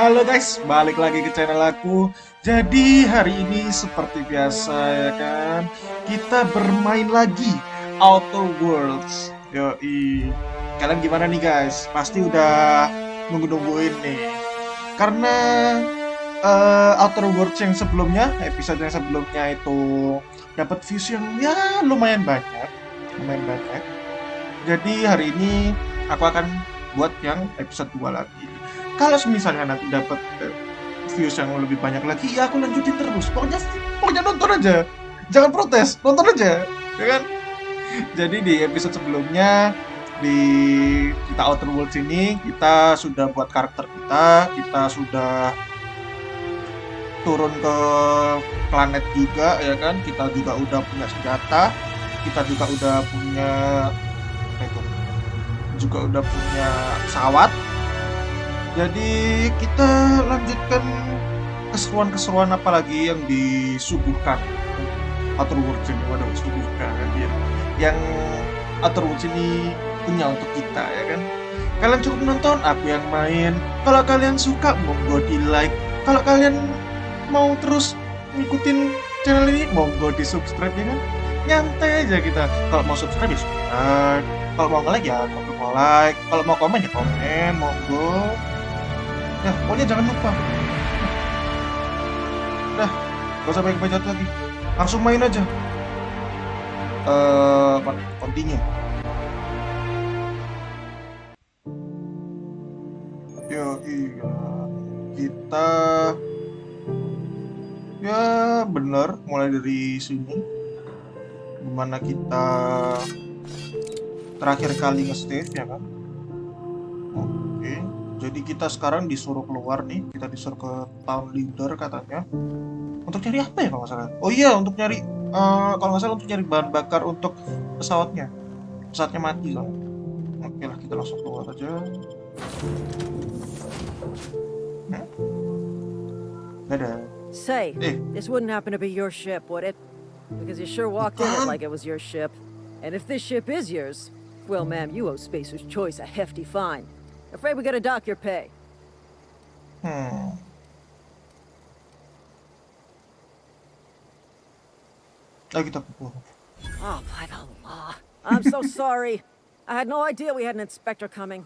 Halo guys, balik lagi ke channel aku. Jadi hari ini seperti biasa ya kan, kita bermain lagi Outer Worlds. Yoi. Kalian gimana nih guys? Pasti udah nunggu-nungguin nih. Karena Outer Worlds yang sebelumnya, episode yang sebelumnya itu dapat views yang ya lumayan banyak, lumayan banyak. Jadi hari ini aku akan buat yang episode 2 lagi. Kalau misalnya nanti dapat views yang lebih banyak lagi, ya aku lanjutin terus. Pokoknya nonton aja. Jangan protes, nonton aja. Ya kan? Jadi di episode sebelumnya di kita Outer Worlds ini kita sudah buat karakter kita sudah turun ke planet juga ya kan. Kita juga udah punya senjata, kita juga udah punya apa itu? Juga udah punya pesawat. Jadi kita lanjutkan keseruan-keseruan apa lagi yang disuguhkan Outer Worlds ini. Waduh, disuguhkan ya. Yang Outer Worlds ini punya untuk kita ya kan. Kalian cukup nonton, aku yang main. Kalau kalian suka, monggo di like. Kalau kalian mau terus ngikutin channel ini, monggo di subscribe ya kan. Nyantai aja kita. Kalau mau subscribe ya subscribe. Kalau mau nge-like ya mau like. Kalau mau komen ya komen, monggo. Ya, pokoknya jangan lupa. Udah, gak usah banyak bacot lagi. Langsung main aja. Continue. Yo, iya. Kita ya bener mulai dari sini. Dimana kita terakhir kali nge-save ya kan. Oke. Jadi kita sekarang disuruh keluar nih, kita disuruh ke town leader katanya. Untuk nyari apa ya kalau nggak salah? Oh iya, untuk nyari kalau nggak salah untuk nyari bahan bakar untuk pesawatnya. Pesawatnya mati soalnya. Oke lah, kita langsung keluar aja. Dadah. Say, this wouldn't happen to be your ship, would it? Because you sure walked in it like it was your ship. And if this ship is yours, well, ma'am, you owe Spacer's Choice a hefty fine. Afraid we gotta dock your pay. Ayo kita pukul. Oh, by the law. I'm so sorry. I had no idea we had an inspector coming.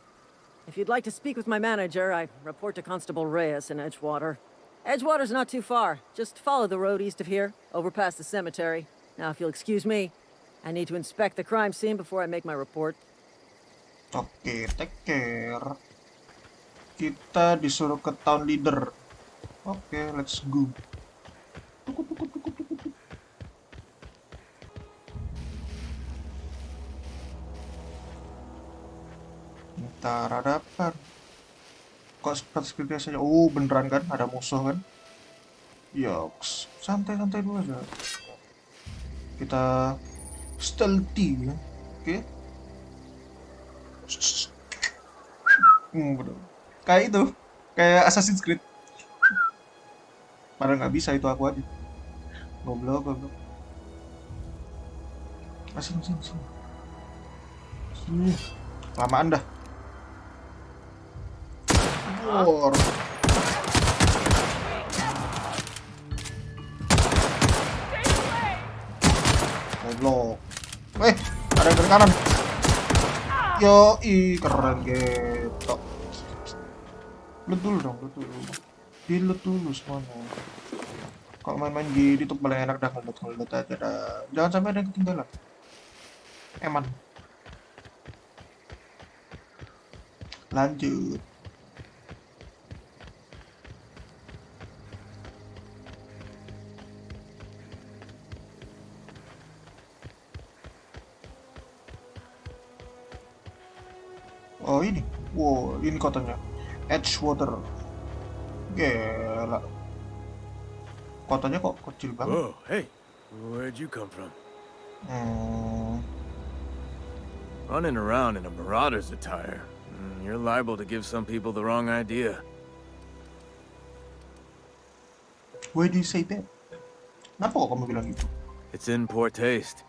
If you'd like to speak with my manager, I report to Constable Reyes in Edgewater. Edgewater's not too far. Just follow the road east of here, over past the cemetery. Now, if you'll excuse me, I need to inspect the crime scene before I make my report. Oke, take care. Kita disuruh ke town leader. Oke, let's go. Ntar ada apa? Kok seperti biasanya? Oh, beneran kan? Ada musuh kan? Yoks, santai-santai dulu aja. Kita stealthy ya. Oke. Bener. Kayak itu, kayak Assassin's Creed. Padahal nggak bisa, itu aku aja. Goblok. Sini. Sini. Lamaan dah. War. Goblok. Ada yang dari kanan. Yoi, keren gitu. Loot dulu dong. Di-loot dulu semuanya. Kalau main-main gini tuh paling enak dah ngeloot aja dah. Jangan sampai ada yang ketinggalan. Eman. Lanjut. Oh ini, wow ini kotanya, Edgewater. Gila, kotanya kok kecil banget. Oh, hey, where'd you come from? Running around in a marauder's attire. You're liable to give some people the wrong idea. Why do you say that? Kenapa kok kamu bilang gitu? It's in poor taste.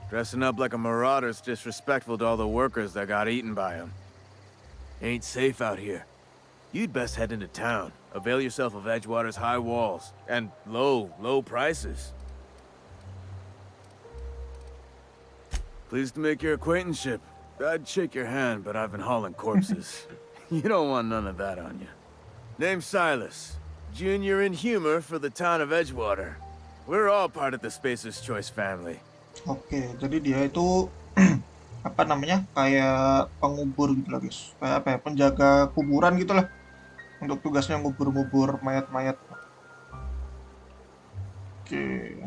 Dressing up like a marauder's disrespectful to all the workers that got eaten by him. Ain't safe out here. You'd best head into town. Avail yourself of Edgewater's high walls and low prices. Pleased to make your acquaintanceship. I'd shake your hand, but I've been hauling corpses. You don't want none of that on you. Name's Silas. Junior in humor for the town of Edgewater. We're all part of the Spacer's Choice family. Oke, jadi dia itu apa namanya? Kayak pengubur gitu lah, guys. Kayak apa ya? Penjaga kuburan gitu lah. Untuk tugasnya ngubur-ngubur mayat-mayat. Oke.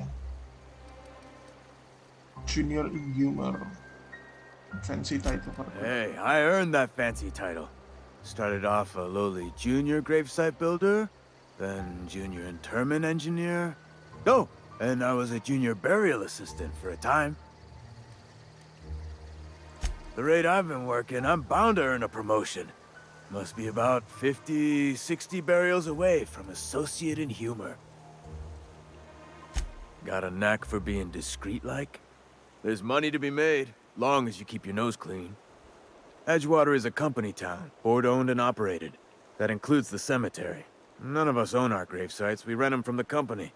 Junior in humor. Fancy title. Hey, I earned that fancy title. Started off a lowly junior gravesite builder, then junior interment engineer. Oh, and I was a junior burial assistant for a time. The rate I've been working, I'm bound to earn a promotion. Must be about 50, 60 burials away from associate in humor. Got a knack for being discreet-like? There's money to be made, long as you keep your nose clean. Edgewater is a company town, board-owned and operated. That includes the cemetery. None of us own our grave sites, we rent them from the company.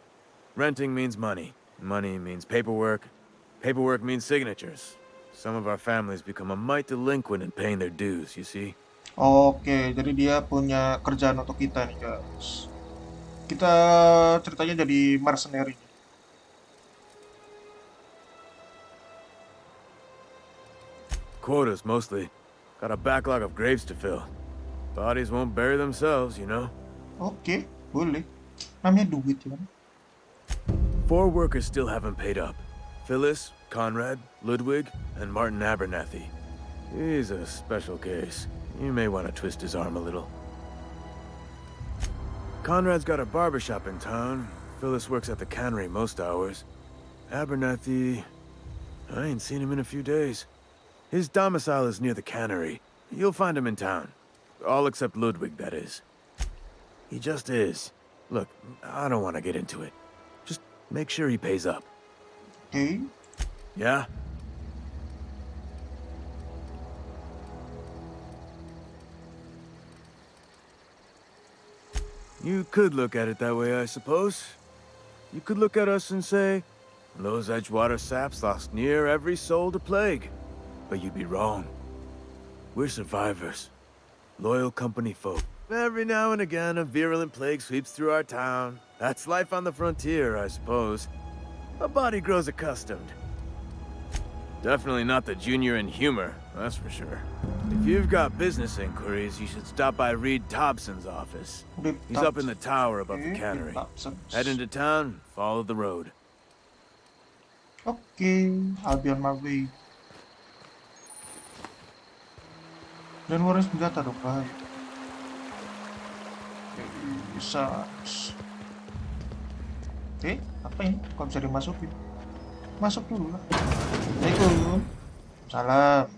Renting means money. Money means paperwork. Paperwork means signatures. Some of our families become a mite delinquent in paying their dues, you see? Oke, jadi dia punya kerjaan untuk kita nih, guys. Kita ceritanya jadi mercenary. Quotas, mostly. Got a backlog of graves to fill. Bodies won't bury themselves, you know? Oke, boleh. Namanya duit ya. 4 workers still haven't paid up. Phyllis, Conrad, Ludwig, and Martin Abernathy. He's a special case. You may want to twist his arm a little. Conrad's got a barbershop in town. Phyllis works at the cannery most hours. Abernathy... I ain't seen him in a few days. His domicile is near the cannery. You'll find him in town. All except Ludwig, that is. He just is. Look, I don't want to get into it. Just make sure he pays up. Oke. Yeah? You could look at it that way, I suppose. You could look at us and say, those Edgewater saps lost near every soul to plague. But you'd be wrong. We're survivors. Loyal company folk. Every now and again, a virulent plague sweeps through our town. That's life on the frontier, I suppose. A body grows accustomed. Definitely not the junior in humor, that's for sure. If you've got business inquiries, you should stop by Reed Thompson's office. He's up in the tower above the cannery. Head into town, follow the road. Oke, I'll be on my way. Dan warna senjata dong, bahaya. Bisa. Oke, apa ini? Kok bisa dimasukin? Masuk dulu lah. Assalamualaikum. Salam.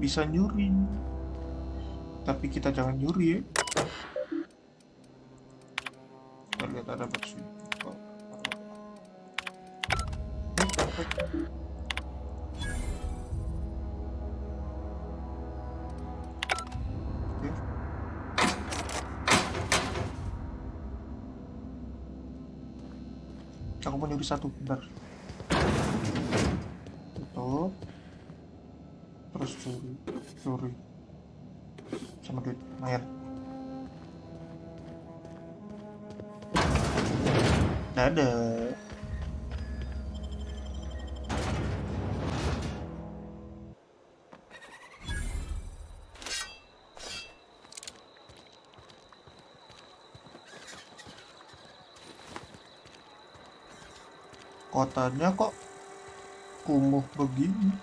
Bisa nyuri. Tapi kita jangan nyuri ya. Kita lihat ada bersih. Aku mau nyuri satu, bentar. Tutup. Terus curi. Sama duit, mayan. Dadah. Kotanya kok kumuh begini.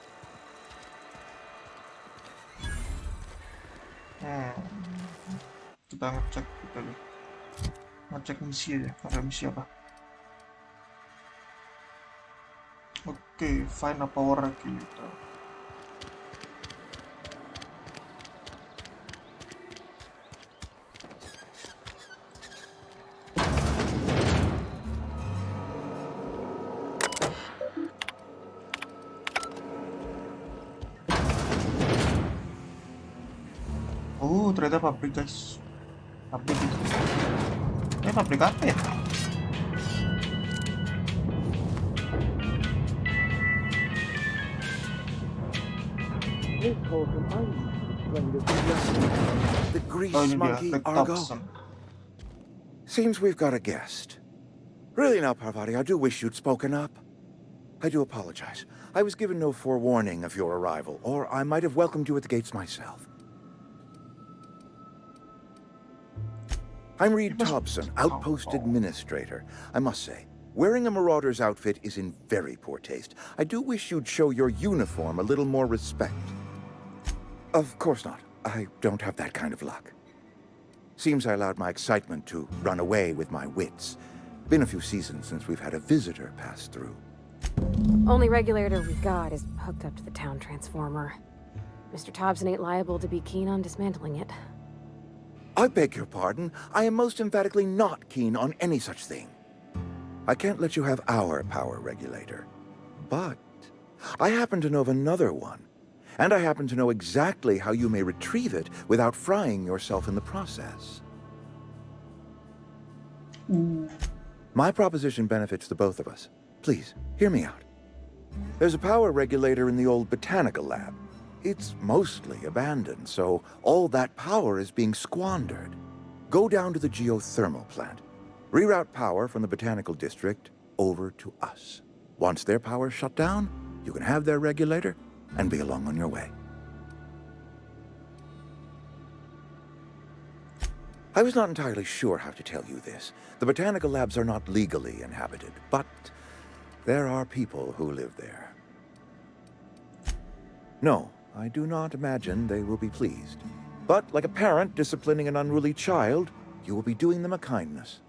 Kita ngecek kita lihat. Ngecek misi aja, ada misi apa? Oke, find a power kita. ternyata pabrik guys. Pabrik itu. Pabrik apa ya? The grease Oh, ini dia, monkey, Rick Argo. Thompson. Seems we've got a guest. Really now, Parvati, I do wish you'd spoken up. I do apologize. I was given no forewarning of your arrival, or I might have welcomed you at the gates myself. I'm Reed Thompson, Outpost Administrator. I must say, wearing a marauder's outfit is in very poor taste. I do wish you'd show your uniform a little more respect. Of course not. I don't have that kind of luck. Seems I allowed my excitement to run away with my wits. Been a few seasons since we've had a visitor pass through. Only regulator we've got is hooked up to the town transformer. Mr. Thompson ain't liable to be keen on dismantling it. I beg your pardon. I am most emphatically not keen on any such thing. I can't let you have our power regulator. But I happen to know of another one. And I happen to know exactly how you may retrieve it without frying yourself in the process. My proposition benefits the both of us. Please, hear me out. There's a power regulator in the old botanical lab. It's mostly abandoned, so all that power is being squandered. Go down to the geothermal plant. Reroute power from the botanical district over to us. Once their power's shut down, you can have their regulator and be along on your way. I was not entirely sure how to tell you this. The botanical labs are not legally inhabited, but there are people who live there. No, I do not imagine they will be pleased. But like a parent disciplining an unruly child, you will be doing them a kindness.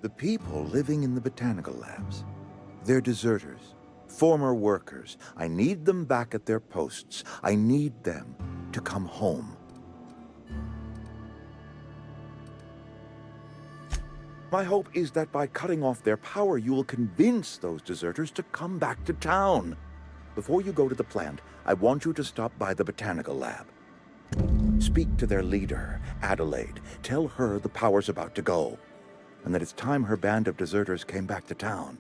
The people living in the botanical labs, they're deserters, former workers. I need them back at their posts. I need them to come home. My hope is that by cutting off their power, you will convince those deserters to come back to town. Before you go to the plant, I want you to stop by the botanical lab. Speak to their leader, Adelaide. Tell her the power's about to go, and that it's time her band of deserters came back to town.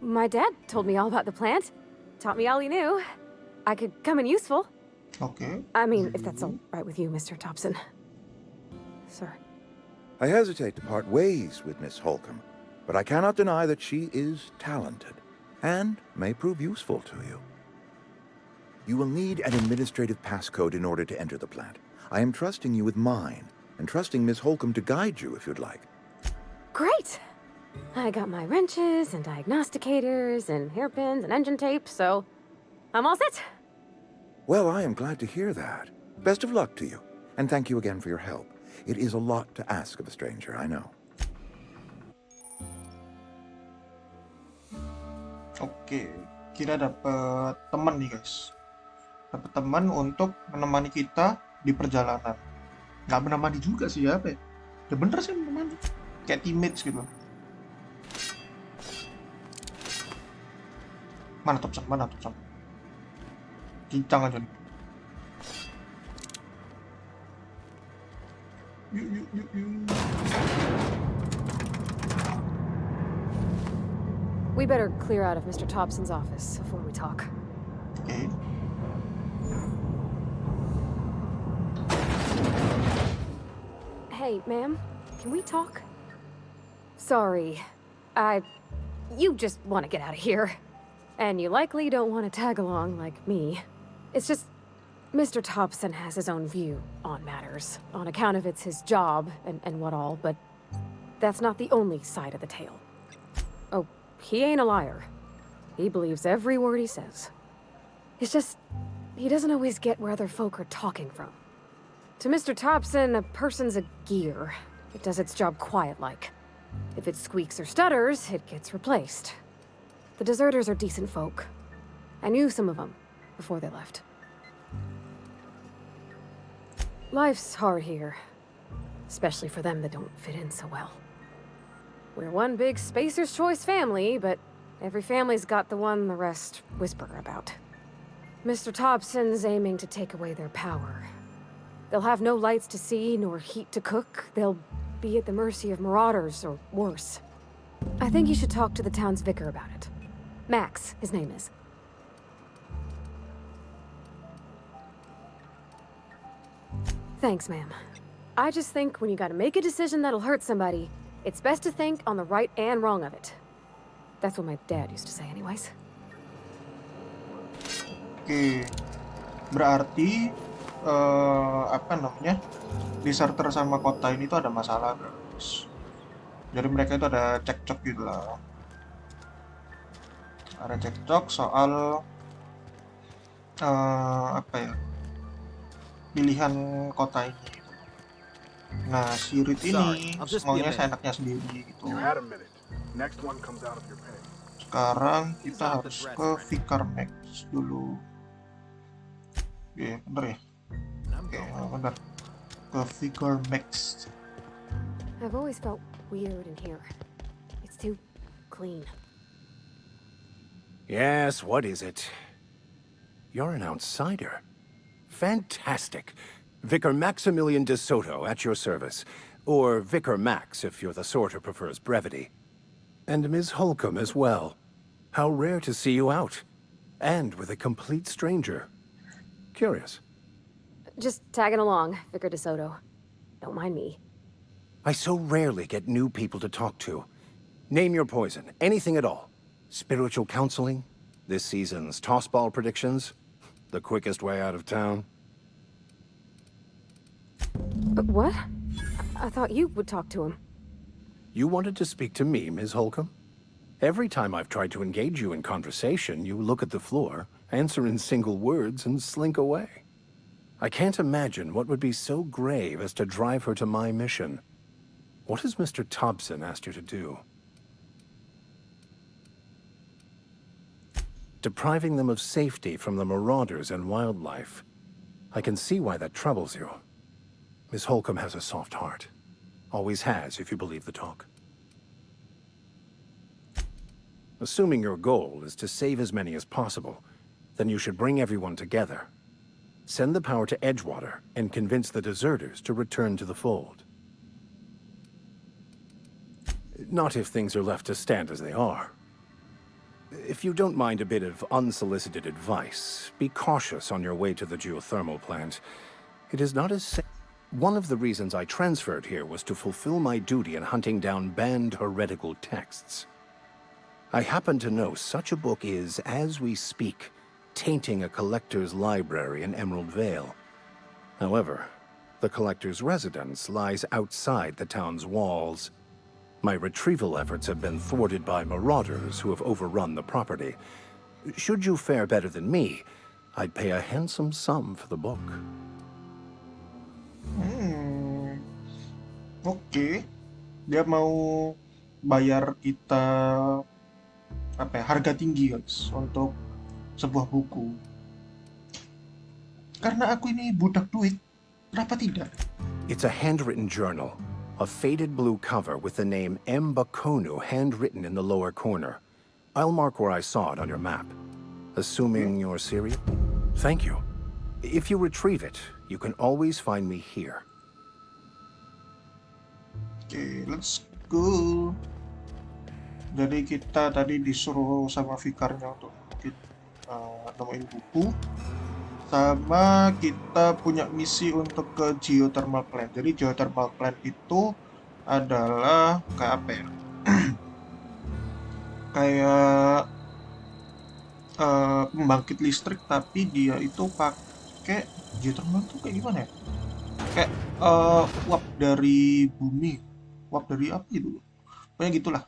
My dad told me all about the plant. Taught me all he knew. I could come in useful. Okay. I mean, if that's all right with you, Mr. Thompson. Sir. I hesitate to part ways with Miss Holcomb, but I cannot deny that she is talented and may prove useful to you. You will need an administrative passcode in order to enter the plant. I am trusting you with mine, and trusting Miss Holcomb to guide you if you'd like. Great! I got my wrenches and diagnosticators and hairpins and engine tape, so I'm all set. Well, I am glad to hear that. Best of luck to you, and thank you again for your help. It is a lot to ask of a stranger, I know. Oke, kita dapat teman nih guys. Dapat teman untuk menemani kita di perjalanan. Nggak menemani juga sih ya, apa ya? Ya bener sih menemani. Kayak teammates gitu. Mana Thompson? Mana Thompson? Cincang aja nih. Yuk. We better clear out of Mr. Thompson's office before we talk. Oke. Hey, ma'am, can we talk? Sorry. You just want to get out of here. And you likely don't want to tag along like me. It's just, Mr. Thompson has his own view on matters, on account of it's his job and what all, but that's not the only side of the tale. Oh, he ain't a liar. He believes every word he says. It's just, he doesn't always get where other folk are talking from. To Mr. Thompson, a person's a gear. It does its job quiet-like. If it squeaks or stutters, it gets replaced. The deserters are decent folk. I knew some of them before they left. Life's hard here, especially for them that don't fit in so well. We're one big Spacer's Choice family, but every family's got the one the rest whisper about. Mr. Thompson's aiming to take away their power. They'll have no lights to see nor heat to cook. They'll be at the mercy of marauders or worse. I think you should talk to the town's vicar about it. Max, his name is. Thanks, ma'am. I just think when you gotta make a decision that'll hurt somebody, it's best to think on the right and wrong of it. That's what my dad used to say anyways. Oke, berarti apa namanya, Deserter sama kota ini tuh ada masalah, guys. Jadi mereka itu ada cekcok gitu lah. Ada cekcok soal apa ya, pilihan kota ini. Nah, si Reed ini maunya seenaknya sendiri gitu. Sekarang kita harus ke Vicar Max dulu. Oke, bener ya? Oke, bener. Ke Vicar Max. I've always felt weird in here. It's too clean. Yes, what is it? You're an outsider. Fantastic. Vicar Maximilian de Soto at your service. Or Vicar Max, if you're the sort who prefers brevity. And Ms. Holcomb as well. How rare to see you out. And with a complete stranger. Curious. Just tagging along, Vicar DeSoto. Don't mind me. I so rarely get new people to talk to. Name your poison, anything at all. Spiritual counseling? This season's tossball predictions? The quickest way out of town? What? I thought you would talk to him. You wanted to speak to me, Ms. Holcomb? Every time I've tried to engage you in conversation, you look at the floor, answer in single words, and slink away. I can't imagine what would be so grave as to drive her to my mission. What has Mr. Thompson asked you to do? Depriving them of safety from the marauders and wildlife. I can see why that troubles you. Miss Holcomb has a soft heart. Always has, if you believe the talk. Assuming your goal is to save as many as possible, then you should bring everyone together. Send the power to Edgewater and convince the deserters to return to the fold. Not if things are left to stand as they are. If you don't mind a bit of unsolicited advice, be cautious on your way to the geothermal plant. It is not as safe. One of the reasons I transferred here was to fulfill my duty in hunting down banned heretical texts. I happen to know such a book is, as we speak, tainting a collector's library in Emerald Vale. However, the collector's residence lies outside the town's walls. My retrieval efforts have been thwarted by marauders who have overrun the property. Should you fare better than me, I'd pay a handsome sum for the book. Oke. Dia mau bayar kita apa ya, harga tinggi guys untuk sebuah buku. Karena aku ini budak duit, kenapa tidak? It's a handwritten journal, a faded blue cover with the name M. Bakonu handwritten in the lower corner. I'll mark where I saw it on your map. Assuming you're serious? Thank you. If you retrieve it, you can always find me here. Oke, let's go. Jadi kita tadi disuruh sama Vikarnya untuk nemuin buku. Sama kita punya misi untuk ke geothermal plant. Jadi geothermal plant itu adalah kayak apa ya? Kayak pembangkit listrik, tapi dia itu pakai geothermal tuh kayak gimana ya? Kayak uap dari bumi, uap dari apa gitu? Pokoknya gitulah.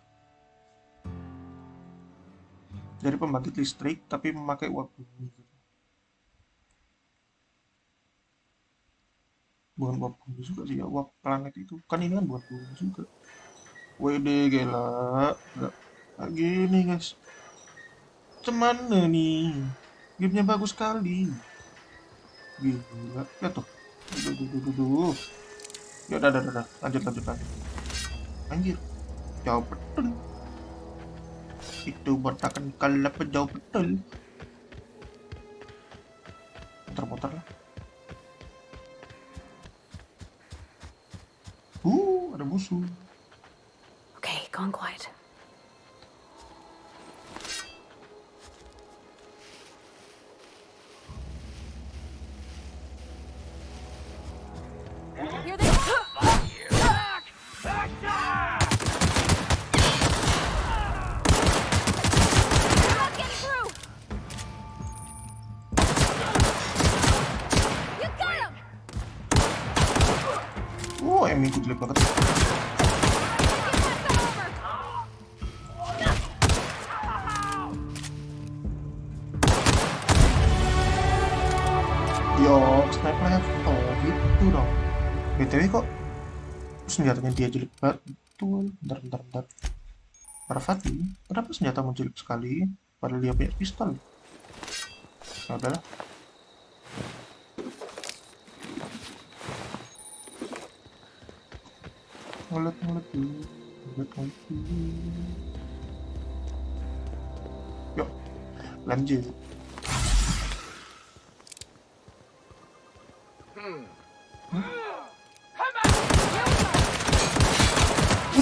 Dari pembangkit listrik, tapi memakai uap bumi. Bukan uap bumi juga sih ya, uap planet itu. Kan ini kan buat bumi juga. Wede gila. Nggak gini guys. Cemana nih? Gamenya bagus sekali. Gila. Ya tuh. Duh. Ya udah. Lanjut. Anjir. Jauh betul. Itu botakan kalap jauh betul. Muter-muter lah. musuh. Okay, gone quiet. Here they come! You're not getting through! You got him! Emmy gue jelek banget. Yo, sniper level gitu dong. BTW kok senjatanya dia jelek banget. Betul. Bentar. Parvati, kenapa senjatamu jelek sekali? Padahal dia punya pistol. Ya udahlah. Ngelet dulu. Yuk, lanjut.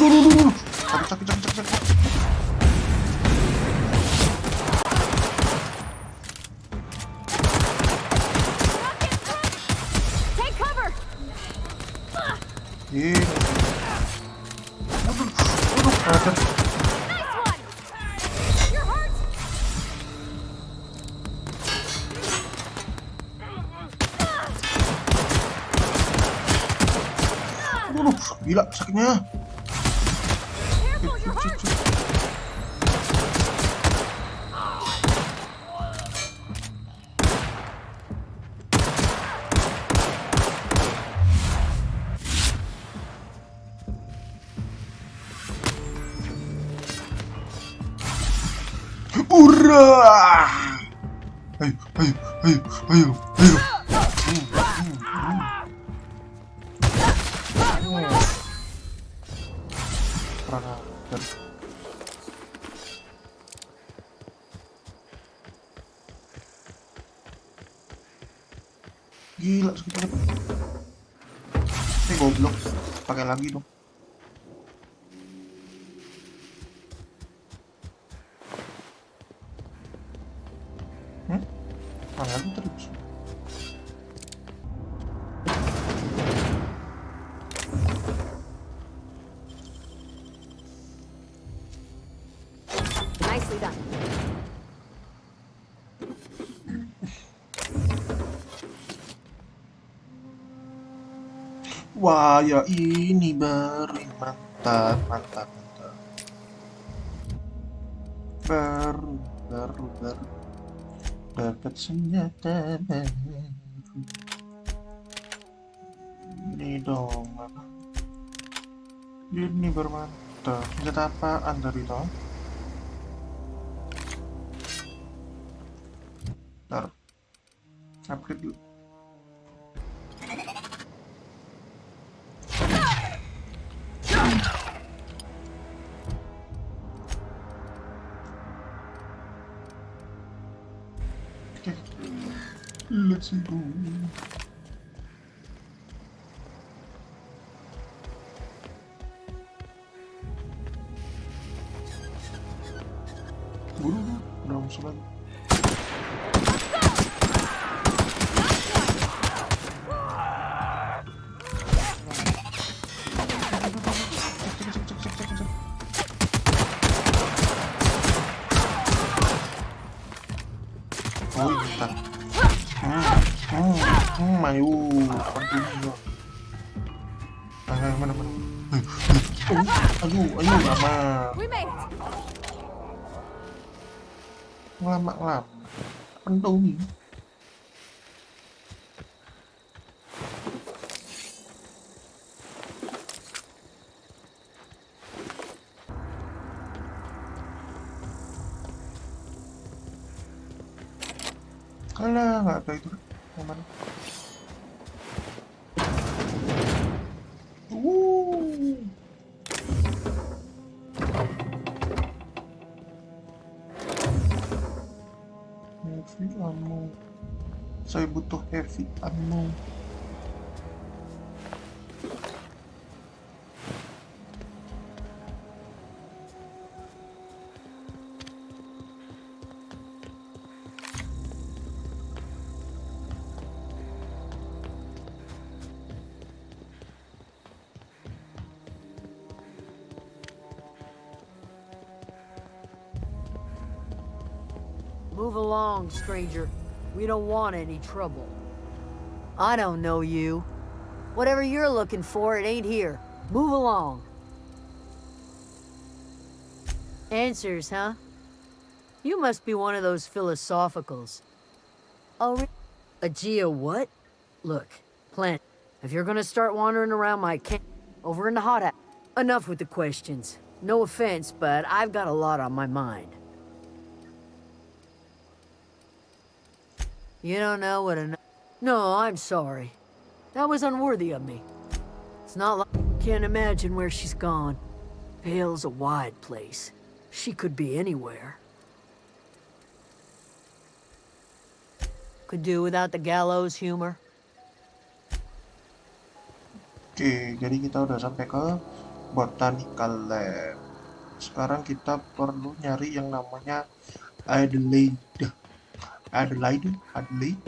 Aduh. Sakit. Take cover! Aduh. Aduh. Nice one! You're hurt! Aduh, gila sakitnya. Careful, you're hurt! Ura! Ayo. Everyone else? Peranakan. Gila sakitnya. Goblok. Pakai lagi dong. Mana lagi terus? Nicely done. Wah, ya ini baru mantap. Baru. Dapat senjata baru. Ini dong apa? Ini bermantap. Senjata apaan tadi toh? Ntar upgrade dulu. Oke, let's go. Udah musuh lagi. Oh, bentar. Ayo, aduh. Mana. Aduh, lama. We made it! Lama. Pendau nih. Alah, nggak ada itu. Yang mana? Heavy ammo. Saya butuh heavy ammo. Move along, stranger. We don't want any trouble. I don't know you. Whatever you're looking for, it ain't here. Move along. Answers, huh? You must be one of those philosophicals. Oh, a geo what? Look, plant. If you're gonna start wandering around my camp, over in the hot house. Enough with the questions. No offense, but I've got a lot on my mind. You don't know what a... No, I'm sorry. That was unworthy of me. It's not like... Can't imagine where she's gone. Vale's a wide place. She could be anywhere. Could do without the gallows humor. Oke, jadi kita udah sampai ke Botanical Lab. Sekarang kita perlu nyari yang namanya Adelaide. Adelaide? Adelaide?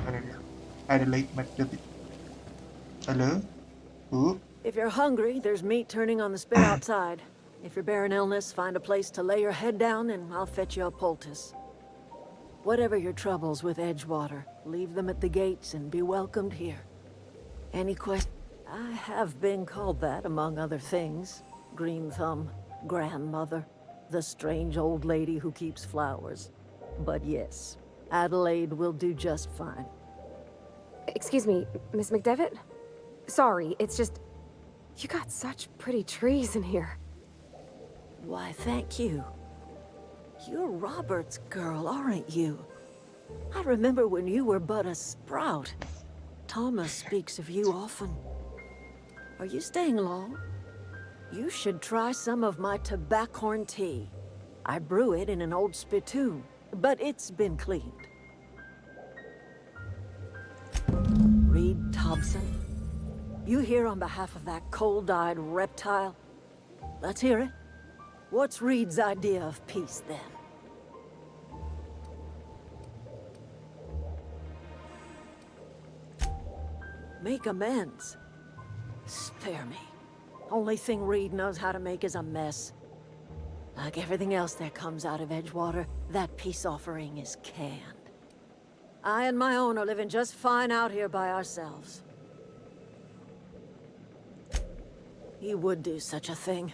Mana dia? Adelaide Magnetic. Halo? Bu? If you're hungry, there's meat turning on the spit outside. If you're bearing illness, find a place to lay your head down and I'll fetch you a poultice. Whatever your troubles with Edgewater, leave them at the gates and be welcomed here. Any questions? I have been called that, among other things. Green Thumb, grandmother, the strange old lady who keeps flowers. But yes, Adelaide will do just fine. Excuse me, Miss McDevitt? Sorry, it's just... You got such pretty trees in here. Why, thank you. You're Robert's girl, aren't you? I remember when you were but a sprout. Thomas speaks of you often. Are you staying long? You should try some of my tobaccorn tea. I brew it in an old spittoon, but it's been cleaned. Reed Thompson, you here on behalf of that cold-eyed reptile? Let's hear it. What's Reed's idea of peace, then? Make amends. Spare me. Only thing Reed knows how to make is a mess. Like everything else that comes out of Edgewater, that peace offering is canned. I and my own are living just fine out here by ourselves. He would do such a thing.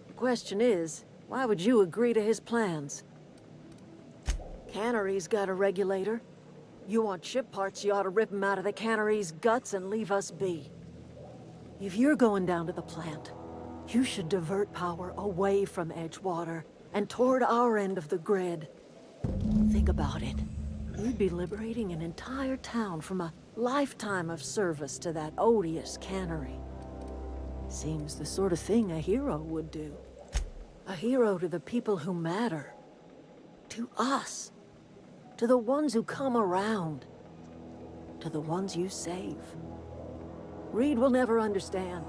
The question is, why would you agree to his plans? Cannery's got a regulator. You want ship parts, you ought to rip them out of the cannery's guts and leave us be. If you're going down to the plant, you should divert power away from Edgewater and toward our end of the grid. Think about it. You'd be liberating an entire town from a lifetime of service to that odious cannery. Seems the sort of thing a hero would do. A hero to the people who matter. To us. To the ones who come around. To the ones you save. Reed will never understand.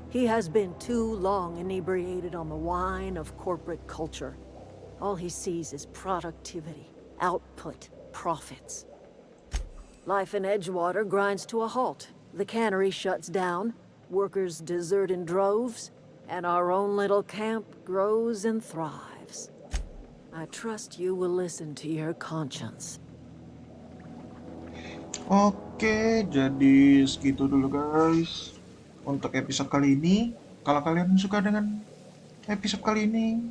He has been too long inebriated on the wine of corporate culture. All he sees is productivity, output, profits. Life in Edgewater grinds to a halt. The cannery shuts down, workers desert in droves, and our own little camp grows and thrives. I trust you will listen to your conscience. Oke, jadi segitu dulu guys untuk episode kali ini. Kalau kalian suka dengan episode kali ini,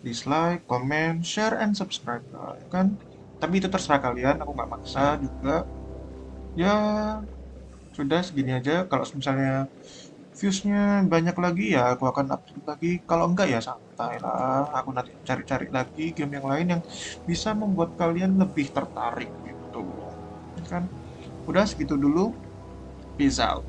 dislike, comment, share, and subscribe ya kan. Tapi itu terserah kalian, aku nggak maksa juga. Ya, sudah segini aja. Kalau misalnya viewsnya banyak lagi ya aku akan upload lagi. Kalau enggak ya santai lah. Aku nanti cari-cari lagi game yang lain yang bisa membuat kalian lebih tertarik gitu. Kan? Udah segitu dulu. Peace out.